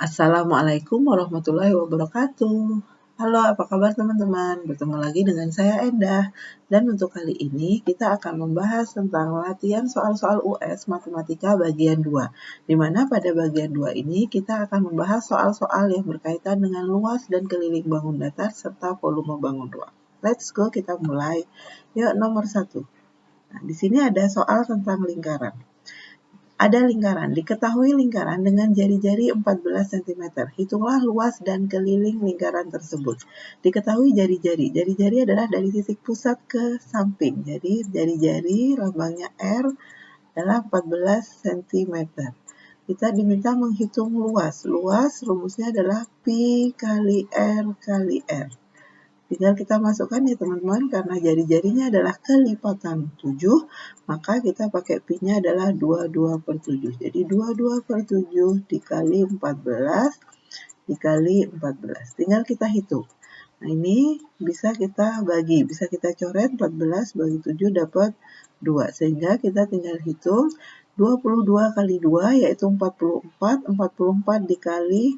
Assalamualaikum warahmatullahi wabarakatuh. Halo, apa kabar teman-teman? Bertemu lagi dengan saya Endah. Dan untuk kali ini kita akan membahas tentang latihan soal-soal US Matematika bagian 2. Di mana pada bagian 2 ini kita akan membahas soal-soal yang berkaitan dengan luas dan keliling bangun datar serta volume bangun ruang. Let's go, kita mulai. Yuk, nomor 1. Nah, di sini ada soal tentang lingkaran. Ada lingkaran. Diketahui lingkaran dengan jari-jari 14 cm. Hitunglah luas dan keliling lingkaran tersebut. Diketahui jari-jari. Jari-jari adalah dari titik pusat ke samping. Jadi jari-jari lambangnya R adalah 14 cm. Kita diminta menghitung luas. Luas rumusnya adalah Pi kali R kali R. Tinggal kita masukkan ya teman-teman, karena jari-jarinya adalah kelipatan 7, maka kita pakai Pi-nya adalah 22/7. Jadi 22/7 dikali 14 dikali 14. Tinggal kita hitung. Nah ini bisa kita bagi, bisa kita coret 14 bagi 7 dapat 2. Sehingga kita tinggal hitung 22 kali 2 yaitu 44, 44 dikali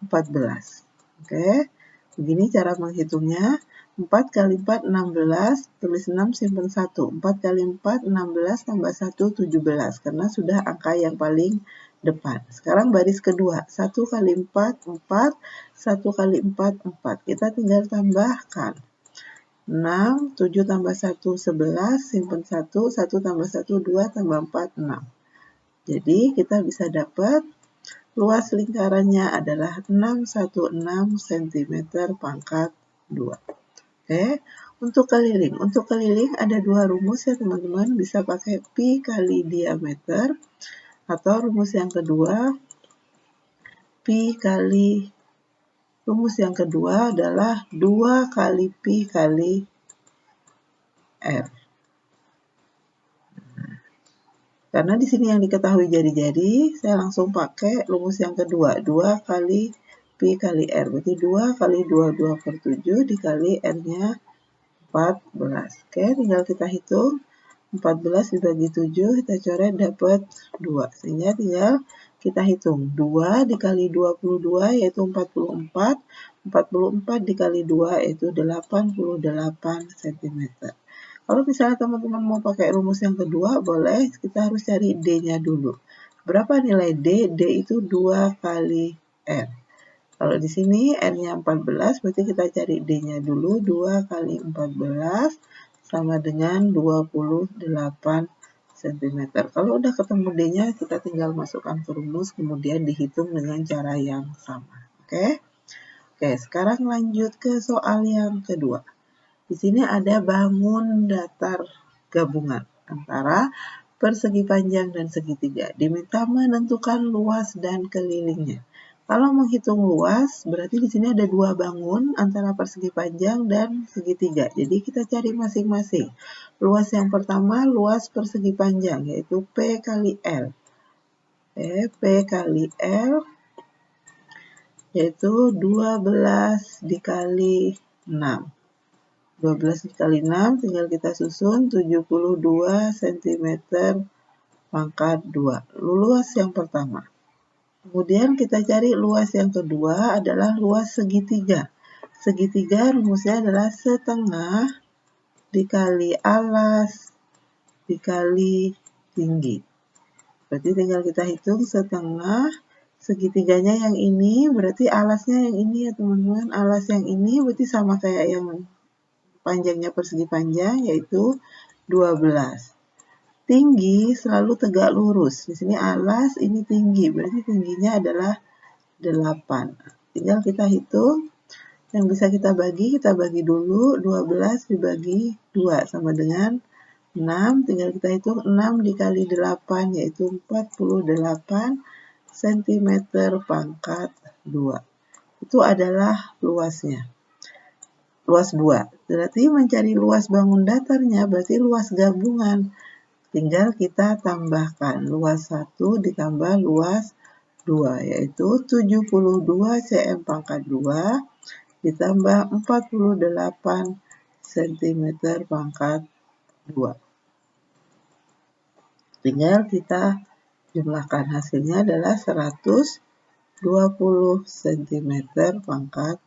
14. Oke. Begini cara menghitungnya. 4 kali 4, 16. Tulis 6, simpan 1. 4 kali 4, 16. Tambah 1, 17. Karena sudah angka yang paling depan. Sekarang baris kedua. 1 kali 4, 4. 1 kali 4, 4. Kita tinggal tambahkan. 6, 7 tambah 1, 11. Simpan 1. 1 tambah 1, 2. Tambah 4, 6. Jadi kita bisa dapat luas lingkarannya adalah 616 cm pangkat 2. Oke, untuk keliling. Untuk keliling ada dua rumus ya teman-teman. Bisa pakai Pi kali diameter. Atau rumus yang kedua, rumus yang kedua adalah 2 kali Pi kali R. Karena di sini yang diketahui jari-jari, saya langsung pakai rumus yang kedua, 2 kali Pi kali R. Berarti 2 kali 22/7 dikali R-nya 14. Oke, tinggal kita hitung. 14 dibagi 7, kita coret dapat 2. Sehingga tinggal kita hitung. 2 dikali 22 yaitu 44. 44 dikali 2 yaitu 88 cm. Kalau misalnya teman-teman mau pakai rumus yang kedua, boleh, kita harus cari D-nya dulu. Berapa nilai D? D itu 2 kali R. Kalau di sini R-nya 14, berarti kita cari D-nya dulu. 2 kali 14 sama dengan 28 cm. Kalau udah ketemu D-nya, kita tinggal masukkan ke rumus, kemudian dihitung dengan cara yang sama. Oke, sekarang lanjut ke soal yang kedua. Di sini ada bangun datar gabungan antara persegi panjang dan segitiga. Diminta menentukan luas dan kelilingnya. Kalau menghitung luas, berarti di sini ada dua bangun antara persegi panjang dan segitiga. Jadi kita cari masing-masing. Luas yang pertama, luas persegi panjang, yaitu P kali L. P kali L, yaitu 12 dikali 6. 12 dikali 6, tinggal kita susun 72 cm pangkat 2. Luas yang pertama. Kemudian kita cari luas yang kedua adalah luas segitiga. Segitiga rumusnya adalah setengah dikali alas dikali tinggi. Berarti tinggal kita hitung setengah, segitiganya yang ini, berarti alasnya yang ini ya teman-teman. Alas yang ini berarti sama kayak yang panjangnya persegi panjang, yaitu 12. Tinggi selalu tegak lurus. Di sini alas, ini tinggi. Berarti tingginya adalah 8. Tinggal kita hitung. Yang bisa kita bagi dulu. 12 dibagi 2 sama dengan 6. Tinggal kita hitung 6 dikali 8, yaitu 48 cm pangkat 2. Itu adalah luasnya. Luas 2. Berarti mencari luas bangun datarnya berarti luas gabungan. Tinggal kita tambahkan luas 1 ditambah luas 2, yaitu 72 cm pangkat 2 ditambah 48 cm pangkat 2. Tinggal kita jumlahkan, hasilnya adalah 100 20 cm pangkat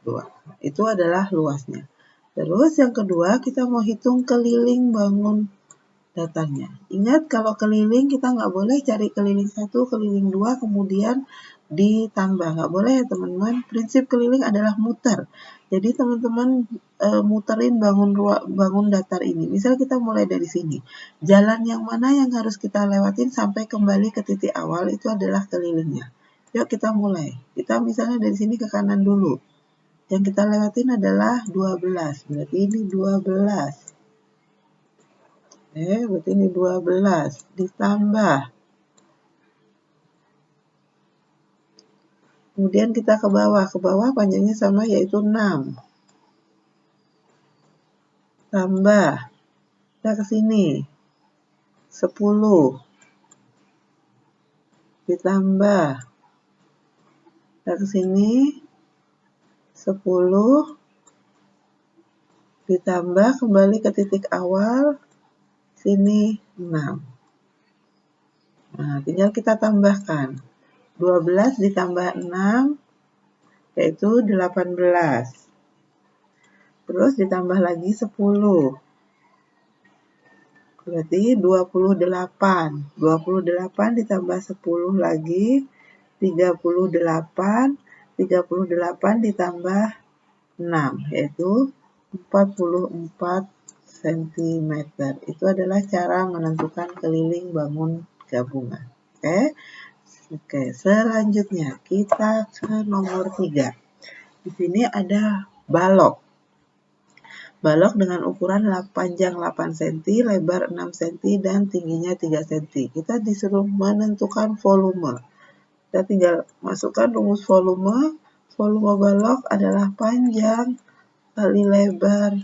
2. Itu adalah luasnya. Terus yang kedua, kita mau hitung keliling bangun datarnya. Ingat, kalau keliling kita nggak boleh cari keliling 1, keliling 2, kemudian ditambah. Nggak boleh ya teman-teman. Prinsip keliling adalah muter. Jadi teman-teman muterin bangun datar ini. Misal kita mulai dari sini. Jalan yang mana yang harus kita lewatin sampai kembali ke titik awal itu adalah kelilingnya. Yuk kita mulai. Kita misalnya dari sini ke kanan dulu. Yang kita lewatin adalah 12. Berarti ini 12. Berarti ini 12 ditambah. Kemudian kita ke bawah panjangnya sama yaitu 6. Tambah. Kita ke sini. 10. Ditambah. Kita ke sini. 10. Ditambah kembali ke titik awal. Sini 6. Nah, tinggal kita tambahkan. 12 ditambah 6 yaitu 18. Terus ditambah lagi 10. Berarti 28. 28 ditambah 10 lagi 38. 38 ditambah 6 yaitu 44 cm. Itu adalah cara menentukan keliling bangun gabungan. Oke, selanjutnya kita ke nomor 3. Di sini ada balok. Balok dengan ukuran panjang 8 cm, lebar 6 cm, dan tingginya 3 cm. Kita disuruh menentukan volume. Kita tinggal masukkan rumus volume. Volume balok adalah panjang kali lebar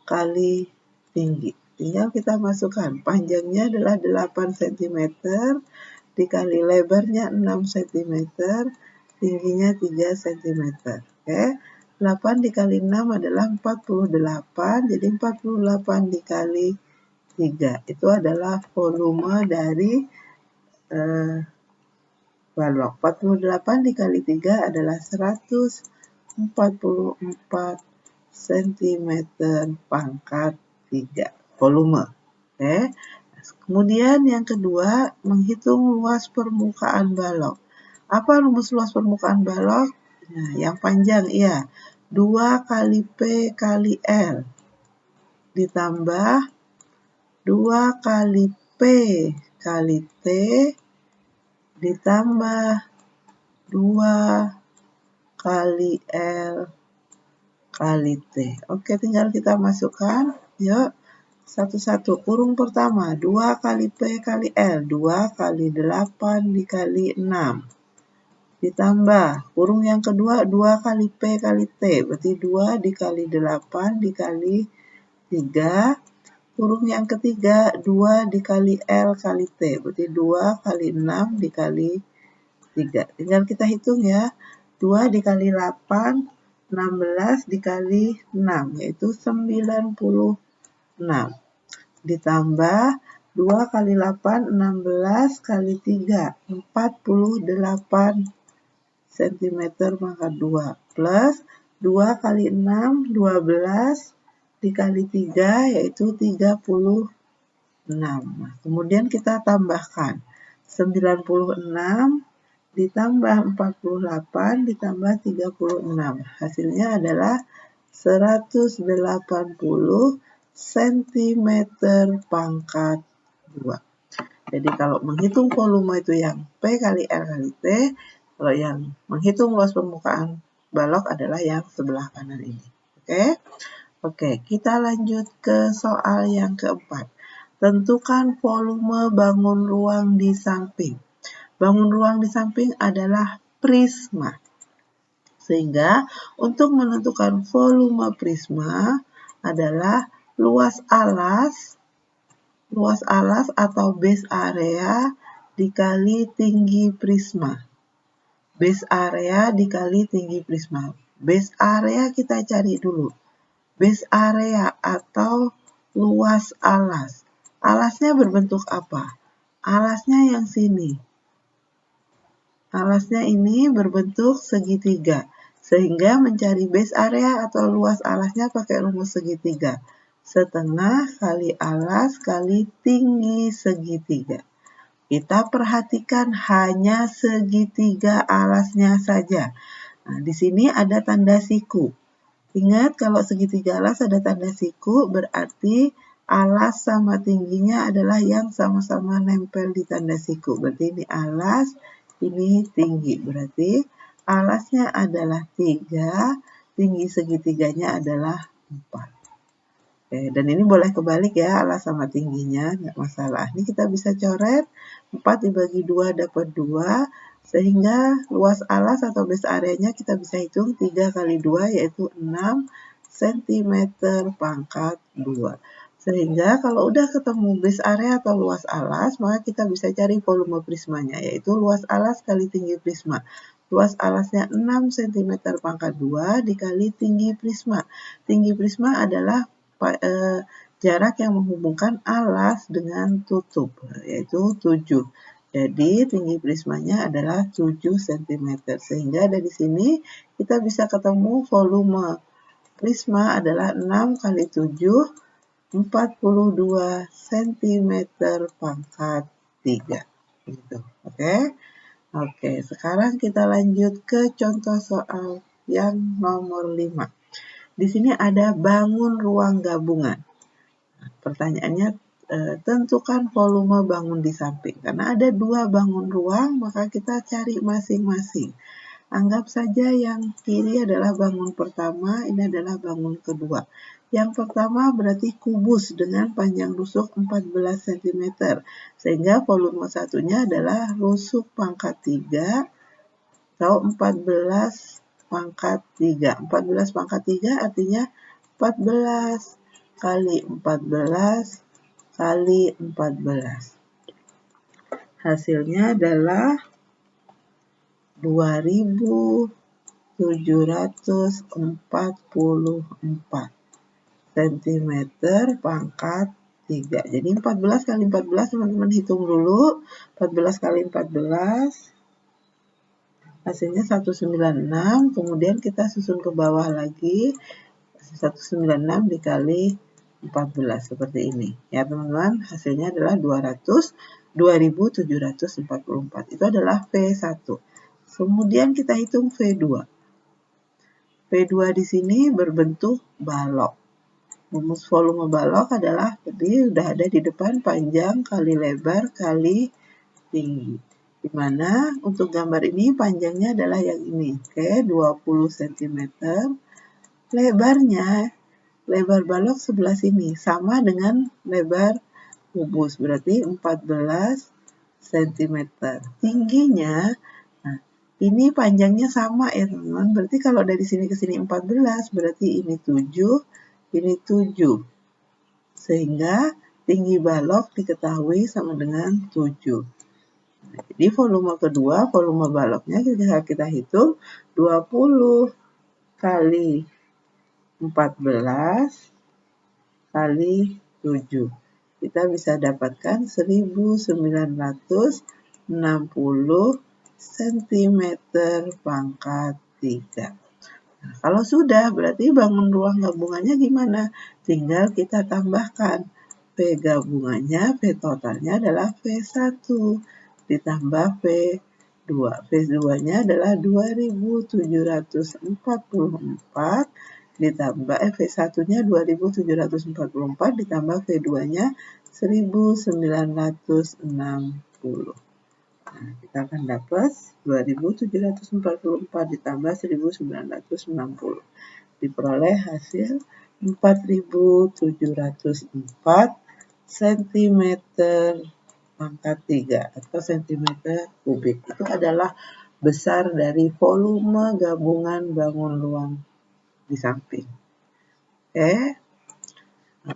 kali tinggi. Tinggal kita masukkan. Panjangnya adalah 8 cm, dikali lebarnya 6 cm, tingginya 3 cm. Oke. 8 dikali 6 adalah 48, jadi 48 dikali 3. Itu adalah volume dari balok. 48 dikali 3 adalah 144 cm pangkat 3. Volume. Oke. Kemudian yang kedua, menghitung luas permukaan balok. Apa rumus luas permukaan balok? Nah, yang panjang, iya. 2 kali P kali L. Ditambah 2 kali P kali T. Ditambah 2 kali L kali T. Oke, tinggal kita masukkan. Yuk. Satu-satu. Kurung pertama, 2 kali P kali L. 2 kali 8 dikali 6. Ditambah. Kurung yang kedua, 2 kali P kali T. Berarti 2 dikali 8 dikali 3. Kurung yang ketiga, 2 dikali L kali T. Berarti 2 kali 6 dikali 3. Tinggal kita hitung ya. 2 dikali 8, 16 dikali 6. Yaitu 96. Ditambah 2 kali 8, 16 kali 3, 48 cm pangkat 2. Plus 2 kali 6, 12 dikali 3, yaitu 36. Nah, kemudian kita tambahkan 96 ditambah 48 ditambah 36. Hasilnya adalah 180 cm pangkat 2. Jadi kalau menghitung volume itu yang P kali L kali T, kalau yang menghitung luas permukaan balok adalah yang sebelah kanan ini. Oke, kita lanjut ke soal yang keempat. Tentukan volume bangun ruang di samping. Bangun ruang di samping adalah prisma. Sehingga untuk menentukan volume prisma adalah luas alas atau base area dikali tinggi prisma. Base area dikali tinggi prisma. Base area kita cari dulu. Base area atau luas alas. Alasnya berbentuk apa? Alasnya yang sini. Alasnya ini berbentuk segitiga, sehingga mencari base area atau luas alasnya pakai rumus segitiga. Setengah kali alas kali tinggi segitiga. Kita perhatikan hanya segitiga alasnya saja. Nah, di sini ada tanda siku. Ingat kalau segitiga alas ada tanda siku, berarti alas sama tingginya adalah yang sama-sama nempel di tanda siku. Berarti ini alas, ini tinggi. Berarti alasnya adalah 3, tinggi segitiganya adalah 4. Oke, dan ini boleh kebalik ya, alas sama tingginya, nggak masalah. Ini kita bisa coret, 4 dibagi 2 dapat 2, sehingga luas alas atau base areanya kita bisa hitung 3 kali 2 yaitu 6 cm pangkat 2. Sehingga kalau udah ketemu base area atau luas alas, maka kita bisa cari volume prismanya, yaitu luas alas kali tinggi prisma. Luas alasnya 6 cm pangkat 2 dikali tinggi prisma. Tinggi prisma adalah jarak yang menghubungkan alas dengan tutup, yaitu 7. Jadi tinggi prismanya adalah 7 cm. Sehingga dari sini kita bisa ketemu volume prisma adalah 6 kali 7, 42 cm pangkat 3. Gitu. Oke, sekarang kita lanjut ke contoh soal yang nomor 5. Di sini ada bangun ruang gabungan. Pertanyaannya, tentukan volume bangun di samping. Karena ada 2 bangun ruang, maka kita cari masing-masing. Anggap saja yang kiri adalah bangun pertama, ini adalah bangun kedua. Yang pertama berarti kubus dengan panjang rusuk 14 cm. Sehingga volume satunya adalah rusuk pangkat 3 atau 14 pangkat 3. 14 pangkat 3 artinya 14 kali 14 kali 14. Hasilnya adalah 2744 cm pangkat 3. Jadi 14 kali 14 teman-teman hitung dulu. 14 kali 14 hasilnya 196. Kemudian kita susun ke bawah lagi. 196 dikali 14 seperti ini. Ya teman-teman, hasilnya adalah 2744. Itu adalah V1. Kemudian kita hitung V2. V2 di sini berbentuk balok. Rumus volume balok adalah tadi udah ada di depan panjang kali lebar kali tinggi. Di mana untuk gambar ini panjangnya adalah yang ini, oke, 20 cm. Lebar balok sebelah sini sama dengan lebar kubus, berarti 14 cm. Tingginya, nah, ini panjangnya sama ya teman-teman, berarti kalau dari sini ke sini 14, berarti ini 7, ini 7. Sehingga tinggi balok diketahui sama dengan 7. Jadi volume kedua, volume baloknya kita hitung 20 kali 14 kali 7. Kita bisa dapatkan 1960 cm pangkat 3. Nah, kalau sudah, berarti bangun ruang gabungannya gimana? Tinggal kita tambahkan. V gabungannya, V totalnya adalah V1 ditambah V2. V2-nya adalah 2744 ditambah V1-nya 2744 ditambah V2-nya 1960. Nah, kita akan dapat 2744 ditambah 1960. Diperoleh hasil 4704 cm pangkat 3 atau cm kubik. Itu adalah besar dari volume gabungan bangun ruang di samping.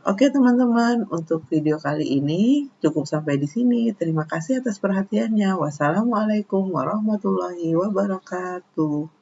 Oke teman-teman, untuk video kali ini cukup sampai di sini. Terima kasih atas perhatiannya. Wassalamualaikum warahmatullahi wabarakatuh.